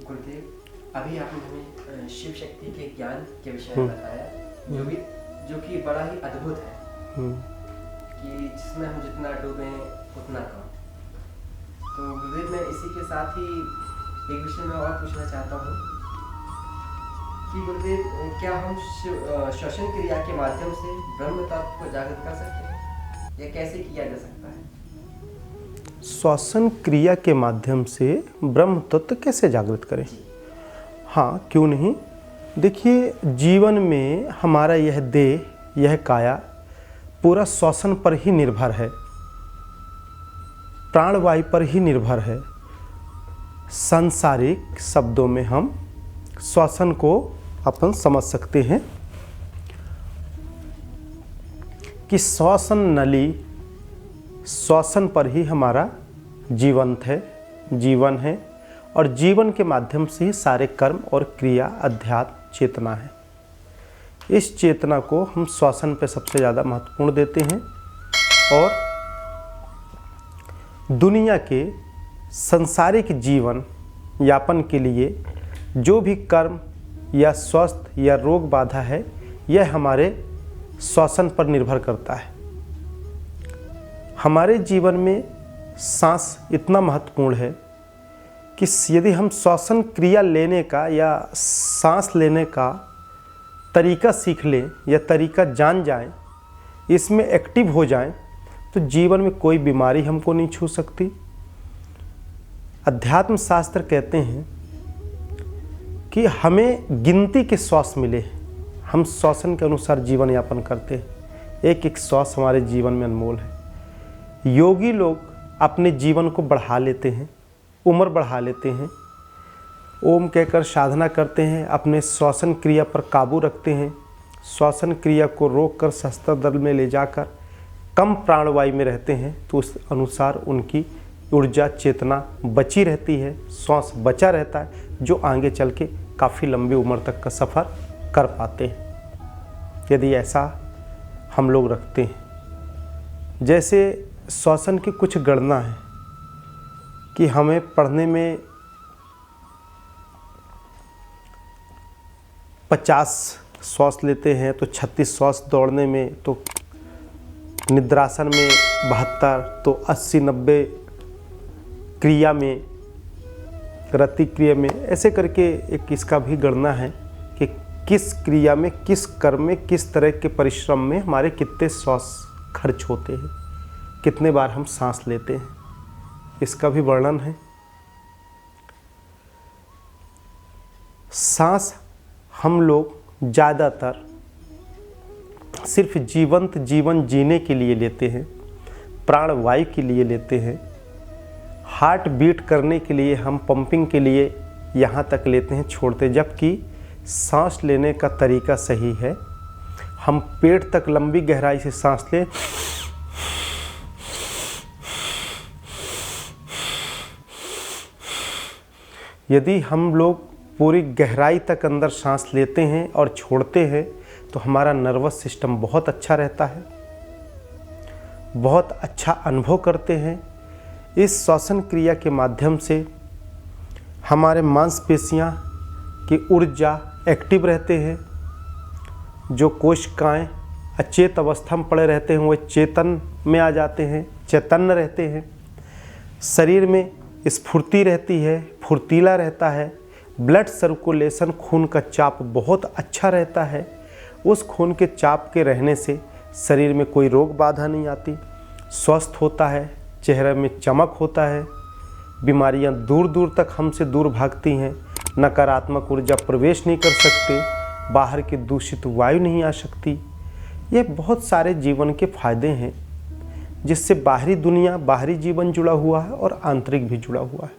गुरुदेव, अभी आपने हमें शिव शक्ति के ज्ञान के विषय में बताया, जो कि बड़ा ही अद्भुत है, कि जिसमें हम जितना डूबे उतना कम। तो गुरुदेव, मैं इसी के साथ ही एक विषय में और पूछना चाहता हूँ कि गुरुदेव, क्या हम श्वसन क्रिया के माध्यम से ब्रह्म तत्व को जागृत कर सकते हैं, या कैसे किया जा सकता है? श्वसन क्रिया के माध्यम से ब्रह्म तत्व कैसे जागृत करें? हाँ, क्यों नहीं। देखिए, जीवन में हमारा यह देह, यह काया पूरा श्वसन पर ही निर्भर है, प्राणवायु पर ही निर्भर है। सांसारिक शब्दों में हम श्वसन को अपन समझ सकते हैं कि श्वसन नली, श्वसन पर ही हमारा जीवन है, और जीवन के माध्यम से ही सारे कर्म और क्रिया, अध्यात्म, चेतना है। इस चेतना को हम श्वसन पे सबसे ज़्यादा महत्वपूर्ण देते हैं, और दुनिया के सांसारिक जीवन यापन के लिए जो भी कर्म या स्वस्थ या रोग बाधा है, यह हमारे श्वसन पर निर्भर करता है। हमारे जीवन में सांस इतना महत्वपूर्ण है कि यदि हम श्वसन क्रिया लेने का या सांस लेने का तरीका सीख लें या तरीका जान जाएं, इसमें एक्टिव हो जाएं, तो जीवन में कोई बीमारी हमको नहीं छू सकती। अध्यात्म शास्त्र कहते हैं कि हमें गिनती के श्वास मिले, हम श्वसन के अनुसार जीवन यापन करते हैं। एक एक श्वास हमारे जीवन में अनमोल है। योगी लोग अपने जीवन को बढ़ा लेते हैं, उम्र बढ़ा लेते हैं, ओम कहकर साधना करते हैं, अपने श्वसन क्रिया पर काबू रखते हैं, श्वसन क्रिया को रोककर शस्त्र दल में ले जाकर कम प्राणवायु में रहते हैं, तो उस अनुसार उनकी ऊर्जा, चेतना बची रहती है, श्वास बचा रहता है, जो आगे चल के काफ़ी लंबी उम्र तक का सफ़र कर पाते हैं, यदि ऐसा हम लोग रखते हैं। जैसे श्वसन की कुछ गणना है कि हमें पढ़ने में 50 श्वास लेते हैं तो 36 श्वास, दौड़ने में तो निद्रासन में 72, तो 80-90 क्रिया में, रति क्रिया में, ऐसे करके एक इसका भी गणना है कि किस क्रिया में, किस कर्म में, किस तरह के परिश्रम में हमारे कितने श्वास खर्च होते हैं, कितने बार हम सांस लेते हैं, इसका भी वर्णन है। सांस हम लोग ज़्यादातर सिर्फ जीवंत जीवन जीने के लिए लेते हैं, प्राणवायु के लिए लेते हैं, हार्ट बीट करने के लिए, हम पंपिंग के लिए यहाँ तक लेते हैं, छोड़ते। जबकि सांस लेने का तरीका सही है, हम पेट तक लंबी गहराई से सांस लें, यदि हम लोग पूरी गहराई तक अंदर सांस लेते हैं और छोड़ते हैं, तो हमारा नर्वस सिस्टम बहुत अच्छा रहता है, बहुत अच्छा अनुभव करते हैं। इस श्वसन क्रिया के माध्यम से हमारे मांसपेशियां की ऊर्जा एक्टिव रहते हैं, जो कोशिकाएं अचेत अवस्था में पड़े रहते हैं, वो चेतन में आ जाते हैं, चैतन्य रहते हैं। शरीर में स्फूर्ति रहती है, फुर्तीला रहता है, ब्लड सर्कुलेशन, खून का चाप बहुत अच्छा रहता है। उस खून के चाप के रहने से शरीर में कोई रोग बाधा नहीं आती, स्वस्थ होता है, चेहरे में चमक होता है, बीमारियां दूर दूर तक हमसे दूर भागती हैं, नकारात्मक ऊर्जा प्रवेश नहीं कर सकते, बाहर की दूषित वायु नहीं आ सकती। ये बहुत सारे जीवन के फायदे हैं, जिससे बाहरी दुनिया, बाहरी जीवन जुड़ा हुआ है और आंतरिक भी जुड़ा हुआ है।